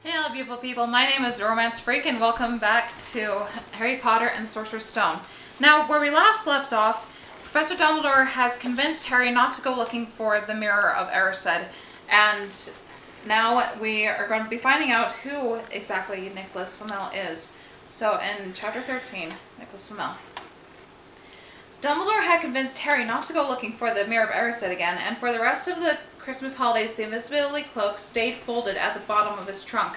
Hey all beautiful people, my name is Romance Freak and welcome back to Harry Potter and the Sorcerer's Stone. Now, where we last left off, Professor Dumbledore has convinced Harry not to go looking for the Mirror of Erised, and now we are going to be finding out who exactly Nicolas Flamel is. So in Chapter 13, Nicolas Flamel. Dumbledore had convinced Harry not to go looking for the Mirror of Erised again, and for the rest of the Christmas holidays, the invisibility cloak stayed folded at the bottom of his trunk.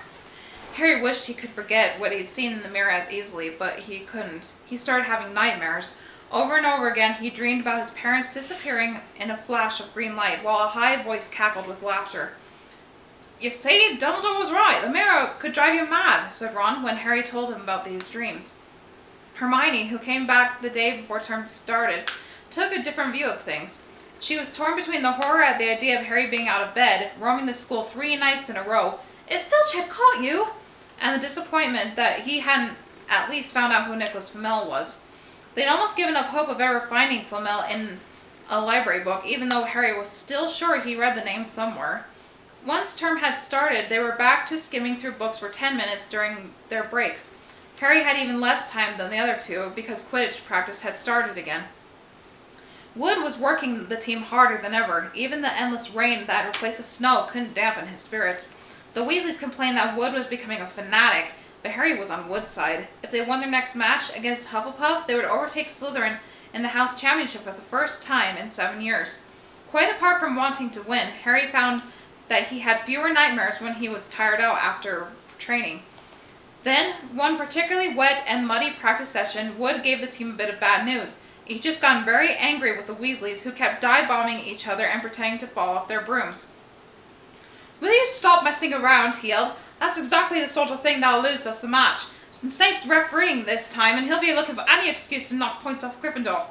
Harry wished he could forget what he'd seen in the mirror as easily, but he couldn't. He started having nightmares. Over and over again, he dreamed about his parents disappearing in a flash of green light, while a high voice cackled with laughter. "You see, Dumbledore was right. The mirror could drive you mad," said Ron when Harry told him about these dreams. Hermione, who came back the day before term started, took a different view of things. She was torn between the horror at the idea of Harry being out of bed, roaming the school 3 nights in a row, if Filch had caught you, and the disappointment that he hadn't at least found out who Nicolas Flamel was. They'd almost given up hope of ever finding Flamel in a library book, even though Harry was still sure he read the name somewhere. Once term had started, they were back to skimming through books for 10 minutes during their breaks. Harry had even less time than the other two because Quidditch practice had started again. Wood was working the team harder than ever. Even the endless rain that replaced the snow couldn't dampen his spirits. The Weasleys complained that Wood was becoming a fanatic, but Harry was on Wood's side. If they won their next match against Hufflepuff, they would overtake Slytherin in the House Championship for the first time in 7 years. Quite apart from wanting to win, Harry found that he had fewer nightmares when he was tired out after training. Then, one particularly wet and muddy practice session, Wood gave the team a bit of bad news. He'd just gotten very angry with the Weasleys, who kept dive-bombing each other and pretending to fall off their brooms. "Will you stop messing around?" he yelled. "That's exactly the sort of thing that'll lose us the match. Snape's refereeing this time, and he'll be looking for any excuse to knock points off Gryffindor."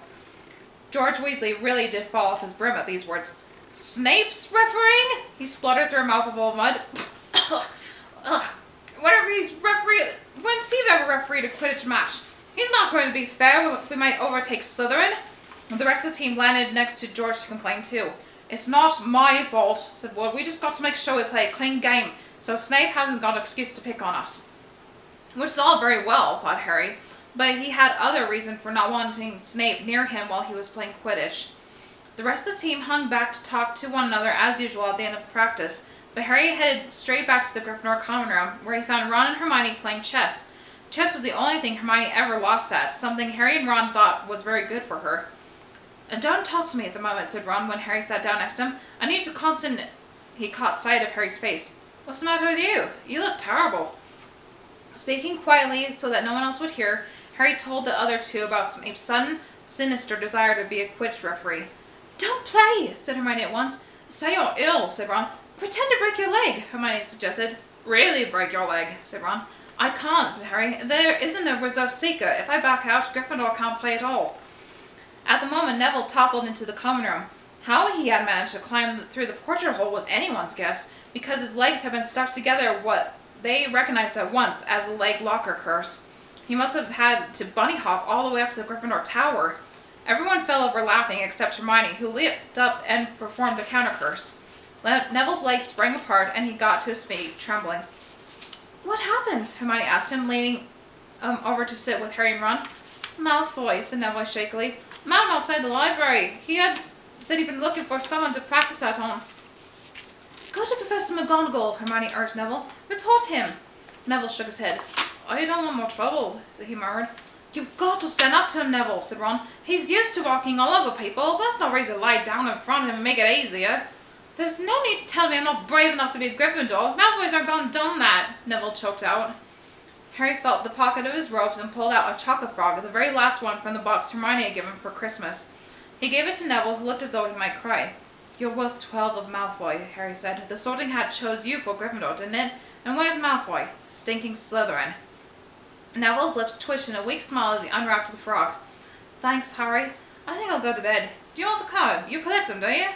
George Weasley really did fall off his brim at these words. "Snape's refereeing?" he spluttered through a mouthful of mud. Ugh. Whenever he's referee, when Steve ever refereed a Quidditch match, he's not going to be fair. We might overtake Slytherin. The rest of the team landed next to George to complain too. "It's not my fault," said Wood. "We just got to make sure we play a clean game, so Snape hasn't got an excuse to pick on us." Which is all very well, thought Harry, but he had other reason for not wanting Snape near him while he was playing Quidditch. The rest of the team hung back to talk to one another as usual at the end of practice, but Harry headed straight back to the Gryffindor common room, where he found Ron and Hermione playing chess. Chess was the only thing Hermione ever lost at, something Harry and Ron thought was very good for her. "Don't talk to me at the moment," said Ron when Harry sat down next to him. "I need to concentrate." He caught sight of Harry's face. "What's the matter with you? You look terrible." Speaking quietly so that no one else would hear, Harry told the other two about Snape's sudden, sinister desire to be a Quidditch referee. "Don't play," said Hermione at once. "Say you're ill," said Ron. "Pretend to break your leg," Hermione suggested. "Really break your leg," said Ron. "I can't," said Harry. "There isn't a reserve seeker. If I back out, Gryffindor can't play at all." At the moment, Neville toppled into the common room. How he had managed to climb through the portrait hole was anyone's guess, because his legs had been stuck together what they recognized at once as a leg locker curse. He must have had to bunny hop all the way up to the Gryffindor tower. Everyone fell over laughing except Hermione, who leaped up and performed a counter curse. Neville's legs sprang apart, and he got to his feet, trembling. "What happened?" Hermione asked him, leaning over to sit with Harry and Ron. "Malfoy," said Neville shakily. "Man outside the library. He had said he'd been looking for someone to practice that on." "Go to Professor McGonagall," Hermione urged Neville. "Report him." Neville shook his head. "I don't want more trouble," he murmured. "You've got to stand up to him, Neville," said Ron. "He's used to walking all over people. That's no reason to lie down in front of him and make it easier." "There's no need to tell me I'm not brave enough to be a Gryffindor. Malfoys aren't gone and done that," Neville choked out. Harry felt the pocket of his robes and pulled out a chocolate frog, the very last one from the box Hermione had given for Christmas. He gave it to Neville, who looked as though he might cry. "You're worth 12 of Malfoy," Harry said. "The Sorting Hat chose you for Gryffindor, didn't it? And where's Malfoy? Stinking Slytherin." Neville's lips twitched in a weak smile as he unwrapped the frog. "Thanks, Harry. I think I'll go to bed. Do you want the card? You collect them, don't you?"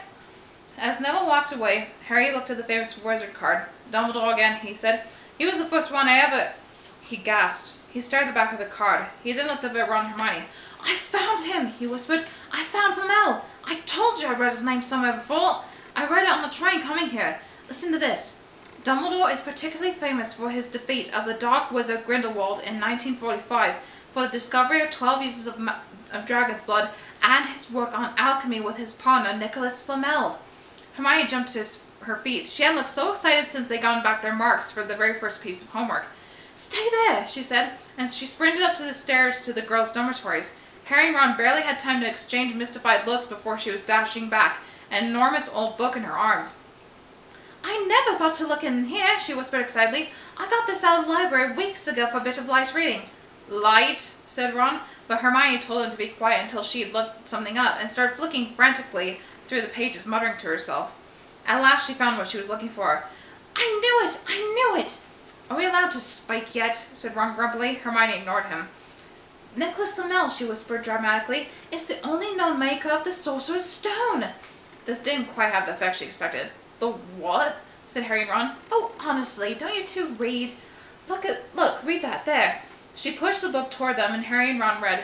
As Neville walked away, Harry looked at the famous wizard card. "Dumbledore again," he said. "He was the first one I ever—" He gasped. He stared at the back of the card. He then looked up at Ron and Hermione. "I found him," he whispered. "I found Flamel. I told you I read his name somewhere before. I read it on the train coming here. Listen to this. Dumbledore is particularly famous for his defeat of the Dark Wizard Grindelwald in 1945, for the discovery of 12 uses of dragon's blood, and his work on alchemy with his partner Nicolas Flamel. Hermione jumped to her feet. She hadn't looked so excited since they'd gotten back their marks for the very first piece of homework. "Stay there," she said, and she sprinted up to the stairs to the girls' dormitories. Harry and Ron barely had time to exchange mystified looks before she was dashing back, an enormous old book in her arms. "I never thought to look in here," she whispered excitedly. "I got this out of the library weeks ago for a bit of light reading." "Light?" said Ron, but Hermione told him to be quiet until she had looked something up, and started flicking frantically through the pages, muttering to herself. At last she found what she was looking for. "I knew it! I knew it!" "Are we allowed to spike yet?" said Ron grumpily. Hermione ignored him. "Nicolas Flamel," she whispered dramatically, "is the only known maker of the Sorcerer's Stone." This didn't quite have the effect she expected. "The what?" said Harry and Ron. "Oh, honestly, don't you two read? Look, read that, there." She pushed the book toward them, and Harry and Ron read.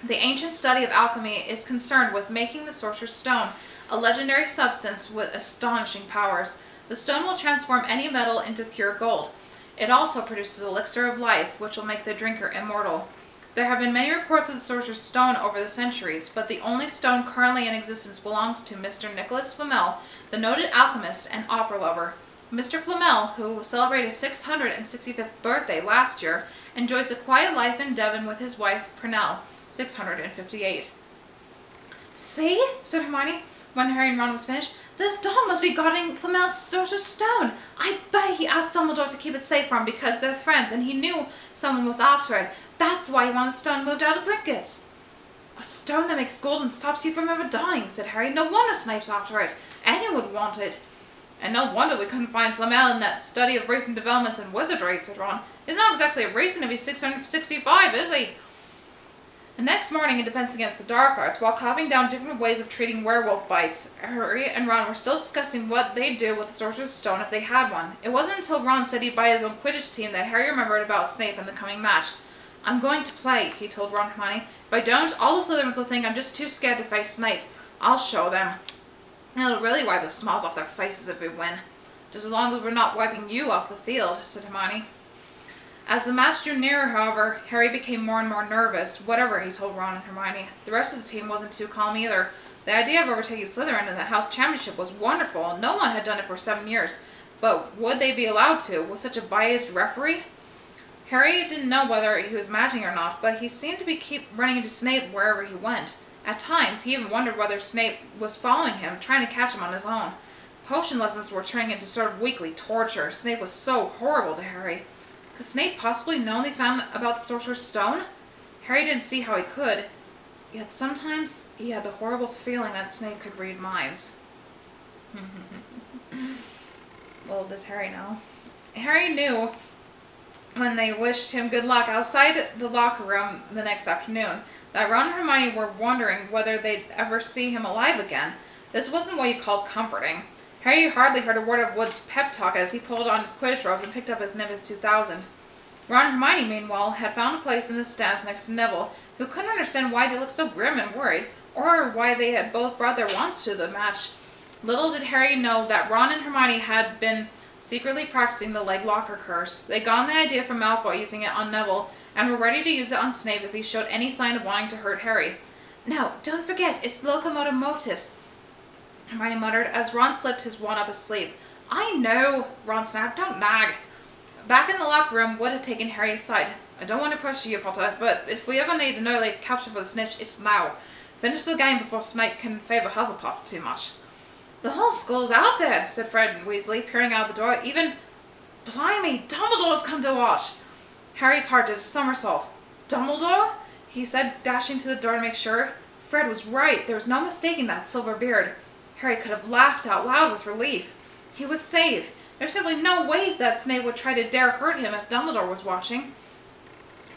"The ancient study of alchemy is concerned with making the Sorcerer's Stone, a legendary substance with astonishing powers. The stone will transform any metal into pure gold. It also produces elixir of life, which will make the drinker immortal. There have been many reports of the Sorcerer's Stone over the centuries, but the only stone currently in existence belongs to Mr. Nicolas Flamel, the noted alchemist and opera lover. Mr. Flamel, who celebrated his 665th birthday last year, enjoys a quiet life in Devon with his wife, Pernell, 658. "See?" said Hermione, when Harry and Ron was finished. "This dog must be guarding Flamel's Sorcerer's Stone. I bet he asked Dumbledore to keep it safe from him because they're friends, and he knew someone was after it. That's why he wanted the stone moved out of Gringotts." "A stone that makes gold and stops you from ever dying," said Harry. "No wonder Snape's after it. Anyone would want it." "And no wonder we couldn't find Flamel in that study of recent developments in wizardry," said Ron. "It's not exactly a reason if he's 665, is he?" The next morning, in defense against the dark arts, while copying down different ways of treating werewolf bites, Harry and Ron were still discussing what they'd do with the Sorcerer's Stone if they had one. It wasn't until Ron said he'd buy his own Quidditch team that Harry remembered about Snape and the coming match. "I'm going to play," he told Ron and Hermione. "If I don't, all the Slytherins will think I'm just too scared to face Snape. I'll show them. And it'll really wipe the smiles off their faces if we win. Just as long as we're not wiping you off the field," said Hermione. As the match drew nearer, however, Harry became more and more nervous, whatever he told Ron and Hermione. The rest of the team wasn't too calm either. The idea of overtaking Slytherin in the house championship was wonderful. No one had done it for 7 years. But would they be allowed to, with such a biased referee? Harry didn't know whether he was matching or not, but he seemed to keep running into Snape wherever he went. At times, he even wondered whether Snape was following him, trying to catch him on his own. Potion lessons were turning into sort of weekly torture. Snape was so horrible to Harry. Could Snape possibly know they found about the Sorcerer's Stone? Harry didn't see how he could, yet sometimes he had the horrible feeling that Snape could read minds. Little does Harry know. Harry knew when they wished him good luck outside the locker room the next afternoon that Ron and Hermione were wondering whether they'd ever see him alive again. This wasn't what you called comforting. Harry hardly heard a word of Wood's pep talk as he pulled on his Quidditch robes and picked up his Nimbus 2000. Ron and Hermione, meanwhile, had found a place in the stands next to Neville, who couldn't understand why they looked so grim and worried, or why they had both brought their wands to the match. Little did Harry know that Ron and Hermione had been secretly practicing the leg locker curse. They'd gotten the idea from Malfoy using it on Neville, and were ready to use it on Snape if he showed any sign of wanting to hurt Harry. "Now, don't forget, it's locomotor motus," Hermione muttered as Ron slipped his wand up his sleeve. "I know," Ron snapped. "Don't nag." Back in the locker room, Wood had taken Harry aside. "I don't want to pressure you, Potter, but if we ever need an early capture for the snitch, it's now. Finish the game before Snape can favour Hufflepuff too much." "The whole school's out there," said Fred Weasley, peering out the door. "Even... Blimey, Dumbledore's come to watch." Harry's heart did a somersault. "Dumbledore?" he said, dashing to the door to make sure. Fred was right. There was no mistaking that silver beard. Harry could have laughed out loud with relief. He was safe. There were simply no ways that Snape would try to dare hurt him if Dumbledore was watching.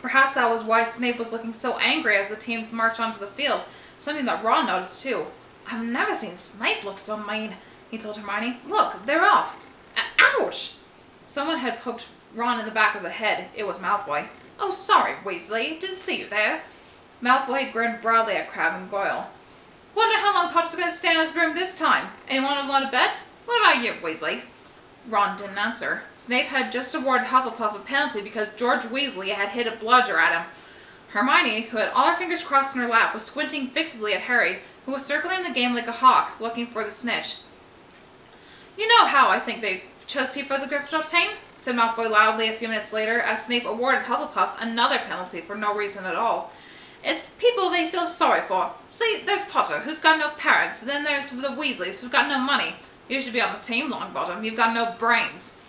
Perhaps that was why Snape was looking so angry as the teams marched onto the field, something that Ron noticed too. "I've never seen Snape look so mean," he told Hermione. "Look, they're off. Ouch!" Someone had poked Ron in the back of the head. It was Malfoy. "Oh, sorry, Weasley. Didn't see you there." Malfoy grinned broadly at Crabbe and Goyle. "Wonder how long Potter's going to stay in his room this time. Anyone want to bet? What about you, Weasley?" Ron didn't answer. Snape had just awarded Hufflepuff a penalty because George Weasley had hit a bludger at him. Hermione, who had all her fingers crossed in her lap, was squinting fixedly at Harry, who was circling the game like a hawk, looking for the snitch. "You know how I think they chose people for the Gryffindor team?" said Malfoy loudly a few minutes later, as Snape awarded Hufflepuff another penalty for no reason at all. "It's people they feel sorry for. See, there's Potter, who's got no parents, then there's the Weasleys, who've got no money. You should be on the team, Longbottom. You've got no brains."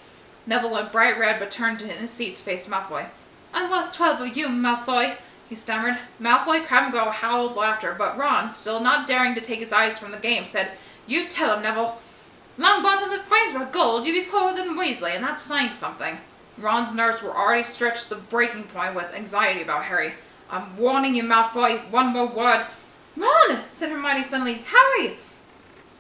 Neville went bright red but turned in his seat to face Malfoy. "I'm worth 12 of you, Malfoy," he stammered. Malfoy, Crabbe, and Goyle howled laughter, but Ron, still not daring to take his eyes from the game, said, "You tell him, Neville. Longbottom, if brains were gold, you'd be poorer than Weasley, and that's saying something." Ron's nerves were already stretched to the breaking point with anxiety about Harry. "I'm warning you, Malfoy. One more word." "Ron!" said Hermione suddenly. "Harry!"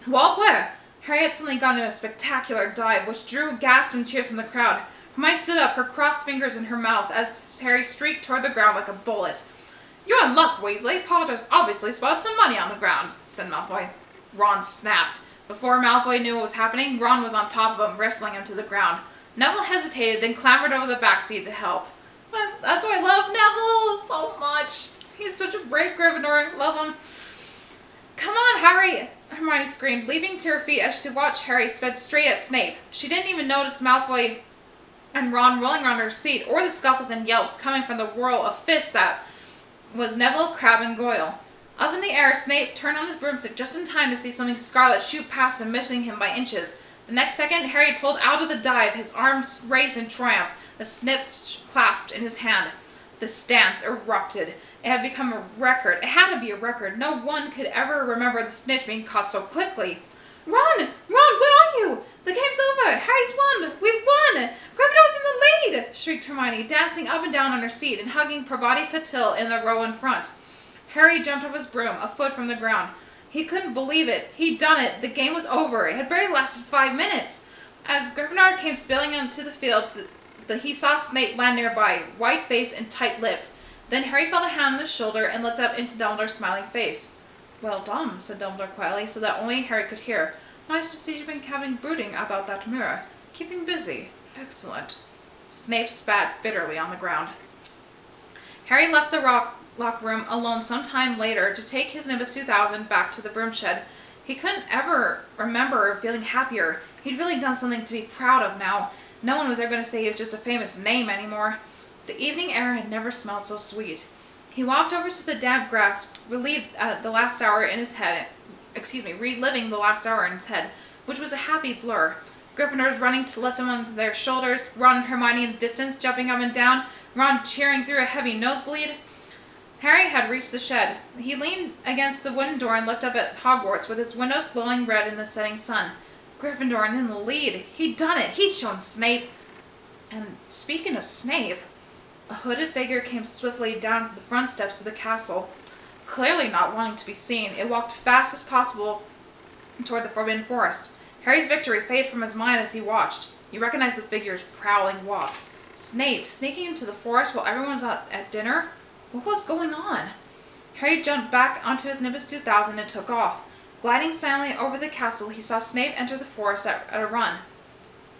"What? Where?" Harry had suddenly gone into a spectacular dive, which drew gasps and cheers from the crowd. Hermione stood up, her crossed fingers in her mouth, as Harry streaked toward the ground like a bullet. "You're in luck, Weasley. Potter's obviously spotted some money on the ground," said Malfoy. Ron snapped. Before Malfoy knew what was happening, Ron was on top of him, wrestling him to the ground. Neville hesitated, then clambered over the back seat to help. That's why I love Neville so much. He's such a brave Gryffindor. Love him. "Come on, Harry!" Hermione screamed, leaping to her feet as she watched Harry sped straight at Snape. She didn't even notice Malfoy and Ron rolling around her seat, or the scuffles and yelps coming from the whirl of fists that was Neville, Crabbe, and Goyle. Up in the air, Snape turned on his broomstick just in time to see something scarlet shoot past him, missing him by inches. The next second, Harry had pulled out of the dive, his arms raised in triumph, the snip clasped in his hand. The stance erupted. It had become a record. It had to be a record. No one could ever remember the snitch being caught so quickly. "Ron! Ron, where are you? The game's over! Harry's won! We've won! Gryffindor's in the lead!" shrieked Hermione, dancing up and down on her seat and hugging Parvati Patil in the row in front. Harry jumped off his broom, a foot from the ground. He couldn't believe it. He'd done it. The game was over. It had barely lasted 5 minutes. As Gryffindor came spilling onto the field, he saw Snape land nearby, white-faced and tight-lipped. Then Harry felt a hand on his shoulder and looked up into Dumbledore's smiling face. "Well done," said Dumbledore quietly, so that only Harry could hear. "Nice to see you've been having brooding about that mirror. Keeping busy. Excellent." Snape spat bitterly on the ground. Harry left the locker room alone some time later to take his Nimbus 2000 back to the broom shed. He couldn't ever remember feeling happier. He'd really done something to be proud of now. No one was ever going to say he was just a famous name anymore. The evening air had never smelled so sweet. He walked over to the damp grass, reliving the last hour in his head, which was a happy blur. Gryffindors running to lift him onto their shoulders, Ron and Hermione in the distance jumping up and down, Ron cheering through a heavy nosebleed. Harry had reached the shed. He leaned against the wooden door and looked up at Hogwarts with its windows glowing red in the setting sun. Gryffindor in the lead. He'd done it. He'd shown Snape. And speaking of Snape, a hooded figure came swiftly down the front steps of the castle. Clearly not wanting to be seen, it walked fast as possible toward the Forbidden Forest. Harry's victory faded from his mind as he watched. He recognized the figure's prowling walk. Snape, sneaking into the forest while everyone was out at dinner? What was going on? Harry jumped back onto his Nimbus 2000 and took off. Gliding silently over the castle, he saw Snape enter the forest at a run.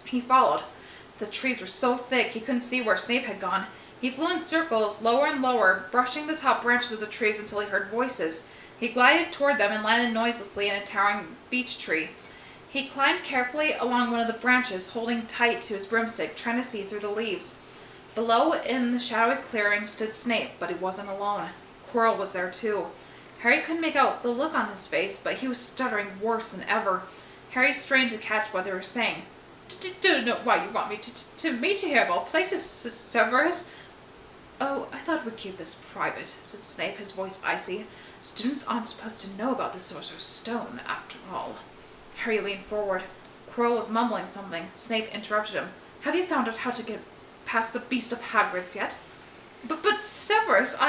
He followed. The trees were so thick he couldn't see where Snape had gone. He flew in circles, lower and lower, brushing the top branches of the trees until he heard voices. He glided toward them and landed noiselessly in a towering beech tree. He climbed carefully along one of the branches, holding tight to his broomstick, trying to see through the leaves. Below, in the shadowy clearing, stood Snape, but he wasn't alone. Quirrell was there too. Harry couldn't make out the look on his face, but he was stuttering worse than ever. Harry strained to catch what they were saying. "Don't know why you want me to meet you here of all places, Severus." "Oh, I thought we'd keep this private," said Snape, his voice icy. "Students aren't supposed to know about the Sorcerer's Stone, after all." Harry leaned forward. Quirrell was mumbling something. Snape interrupted him. "Have you found out how to get past the beast of Hagrid's yet?" But Severus,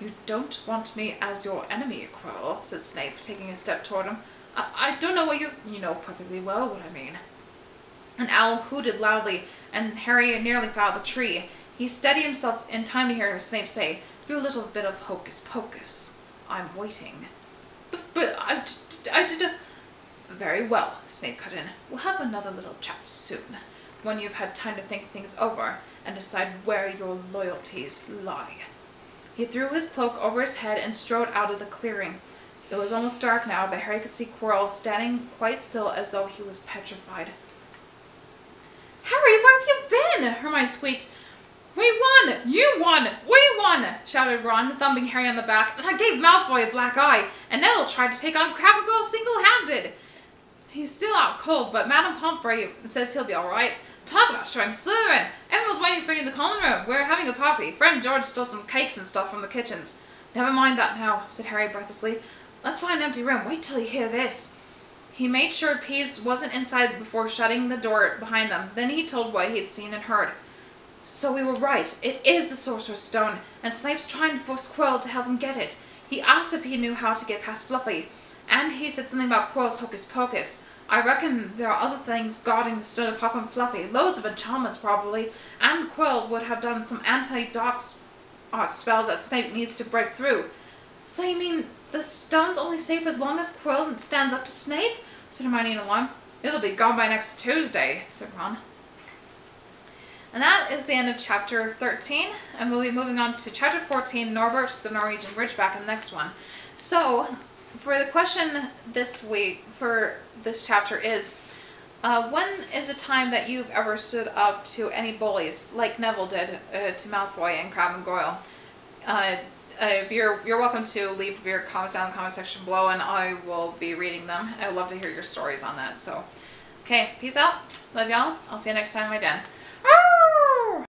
"You don't want me as your enemy, Quirrell," said Snape, taking a step toward him. I don't know what you know perfectly well what I mean." An owl hooted loudly, and Harry nearly fell out of the tree. He steadied himself in time to hear Snape say, "Do a little bit of hocus pocus. I'm waiting." But I did. Very well, Snape cut in. We'll have another little chat soon, when you've had time to think things over and decide where your loyalties lie. He threw his cloak over his head and strode out of the clearing. It was almost dark now, but Harry could see Quirrell standing quite still as though he was petrified. Harry, where have you been? Hermione squeaked. We won! You won! We won! Shouted Ron, thumping Harry on the back, and I gave Malfoy a black eye, and Neville tried to take on Crabbe and Goyle single-handed. He's still out cold, but Madame Pomfrey says he'll be alright. Talk about showing Slytherin! Everyone's waiting for you in the common room. We're having a party. Friend George stole some cakes and stuff from the kitchens. Never mind that now, said Harry breathlessly. Let's find an empty room. Wait till you hear this. He made sure Peeves wasn't inside before shutting the door behind them. Then he told what he had seen and heard. So we were right. It is the Sorcerer's Stone, and Snape's trying to force Quirrell to help him get it. He asked if he knew how to get past Fluffy, and he said something about Quirrell's hocus pocus. I reckon there are other things guarding the stone apart from Fluffy. Loads of enchantments, probably. And Quirrell would have done some anti-dark spells that Snape needs to break through. So you mean the stone's only safe as long as Quirrell stands up to Snape? Said Hermione in alarm. It'll be gone by next Tuesday, said Ron. And that is the end of chapter 13, and we'll be moving on to chapter 14, Norbert the Norwegian Ridgeback, in the next one. So, for the question this week, for this chapter is, when is a time that you've ever stood up to any bullies, like Neville did to Malfoy and Crabbe and Goyle? If you're welcome to leave your comments down in the comment section below, and I will be reading them. I would love to hear your stories on that. So, okay, peace out. Love y'all. I'll see you next time in my den.